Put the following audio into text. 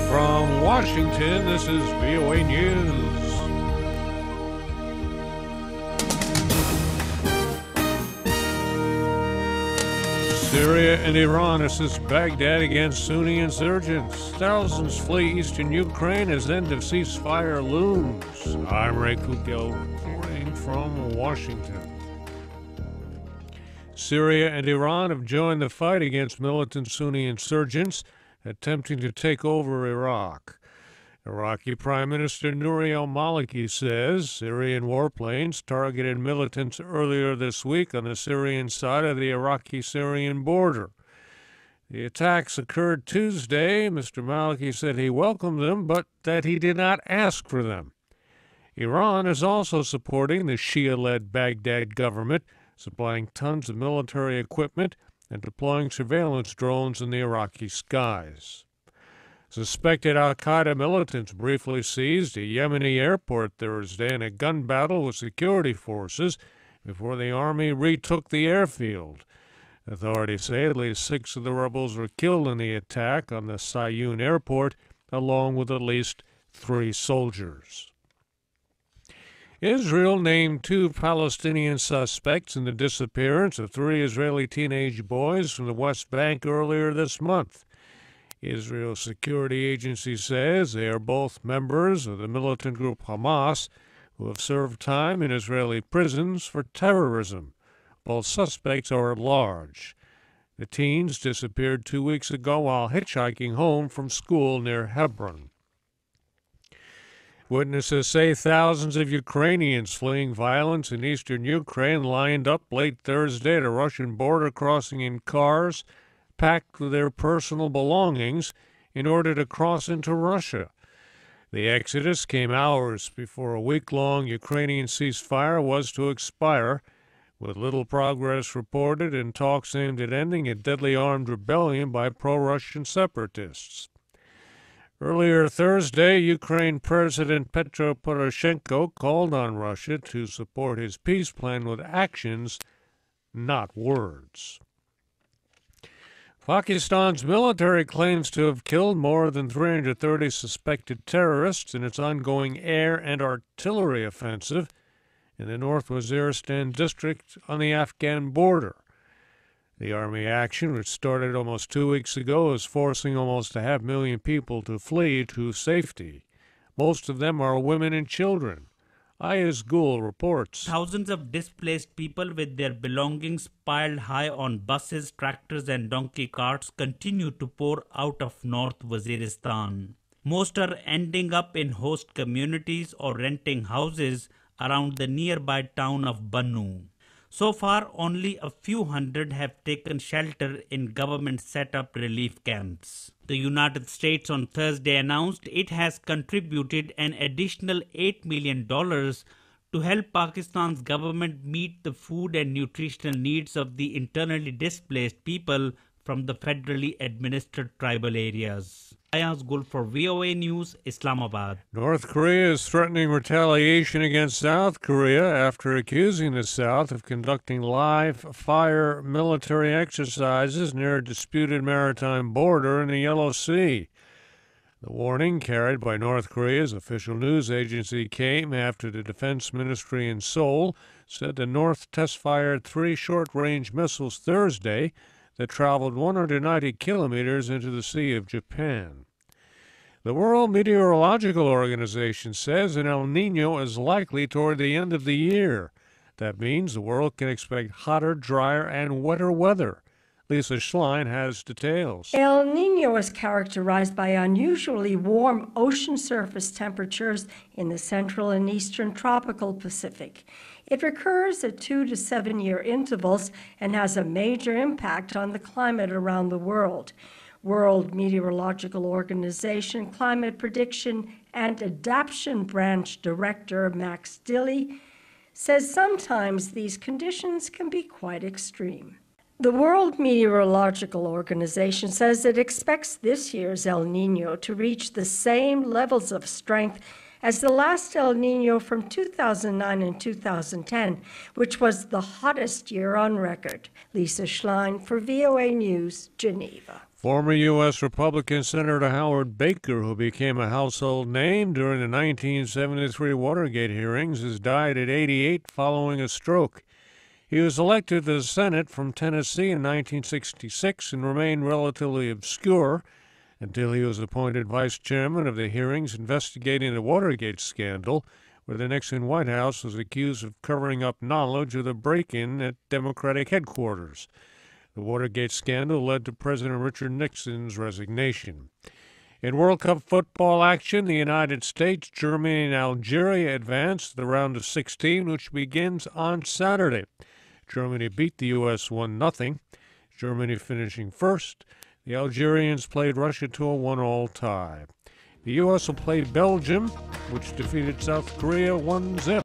From Washington, this is VOA News. Syria and Iran assist Baghdad against Sunni insurgents. Thousands flee eastern Ukraine as end of ceasefire looms. I'm Ray Kouguell reporting from Washington. Syria and Iran have joined the fight against militant Sunni insurgents attempting to take over Iraq. Iraqi Prime Minister Nouri al-Maliki says Syrian warplanes targeted militants earlier this week on the Syrian side of the Iraqi-Syrian border. The attacks occurred Tuesday. Mr. Maliki said he welcomed them, but that he did not ask for them. Iran is also supporting the Shiite-led Baghdad government, supplying tons of military equipment and deploying surveillance drones in the Iraqi skies. Suspected al-Qaeda militants briefly seized a Yemeni airport Thursday in a gun battle with security forces before the army retook the airfield. Authorities say at least 6 of the rebels were killed in the attack on the Seiyun Airport, along with at least 3 soldiers. Israel named 2 Palestinian suspects in the disappearance of 3 Israeli teenage boys from the West Bank earlier this month. Israel's security agency says they are both members of the militant group Hamas, who have served time in Israeli prisons for terrorism. Both suspects are at large. The teens disappeared 2 weeks ago while hitchhiking home from school near Hebron. Witnesses say thousands of Ukrainians fleeing violence in eastern Ukraine lined up late Thursday at a Russian border crossing in cars packed with their personal belongings in order to cross into Russia. The exodus came hours before a week-long Ukrainian ceasefire was to expire, with little progress reported in talks aimed at ending a deadly armed rebellion by pro-Russian separatists. Earlier Thursday, Ukraine President Petro Poroshenko called on Russia to support his peace plan with actions, not words. Pakistan's military claims to have killed more than 330 suspected terrorists in its ongoing air and artillery offensive in the North Waziristan district on the Afghan border. The army action, which started almost 2 weeks ago, is forcing almost 500,000 people to flee to safety. Most of them are women and children. Ayaz Gul reports. Thousands of displaced people with their belongings piled high on buses, tractors and donkey carts continue to pour out of North Waziristan. Most are ending up in host communities or renting houses around the nearby town of Bannu. So far, only a few hundred have taken shelter in government-set-up relief camps. The United States on Thursday announced it has contributed an additional $8 million to help Pakistan's government meet the food and nutritional needs of the internally displaced people from the federally administered tribal areas. Ayaz Gul for VOA News, Islamabad. North Korea is threatening retaliation against South Korea after accusing the South of conducting live-fire military exercises near a disputed maritime border in the Yellow Sea. The warning, carried by North Korea's official news agency, came after the Defense Ministry in Seoul said the North test-fired 3 short-range missiles Thursday that traveled 190 kilometers into the Sea of Japan. The World Meteorological Organization says an El Niño is likely toward the end of the year. That means the world can expect hotter, drier, and wetter weather. Lisa Schlein has details. El Niño is characterized by unusually warm ocean surface temperatures in the central and eastern tropical Pacific. It recurs at 2 to 7 year intervals and has a major impact on the climate around the world. World Meteorological Organization Climate Prediction and Adaptation Branch Director Max Dilley says sometimes these conditions can be quite extreme. The World Meteorological Organization says it expects this year's El Niño to reach the same levels of strength as the last El Niño from 2009 and 2010, which was the hottest year on record. Lisa Schlein for VOA News, Geneva. Former U.S. Republican Senator Howard Baker, who became a household name during the 1973 Watergate hearings, has died at 88 following a stroke. He was elected to the Senate from Tennessee in 1966 and remained relatively obscure until he was appointed vice chairman of the hearings investigating the Watergate scandal, where the Nixon White House was accused of covering up knowledge of the break-in at Democratic headquarters. The Watergate scandal led to President Richard Nixon's resignation. In World Cup football action, the United States, Germany, and Algeria advanced to the round of 16, which begins on Saturday. Germany beat the U.S. 1-0, Germany finishing first. The Algerians played Russia to a 1-1 tie. The U.S. will play Belgium, which defeated South Korea 1-0.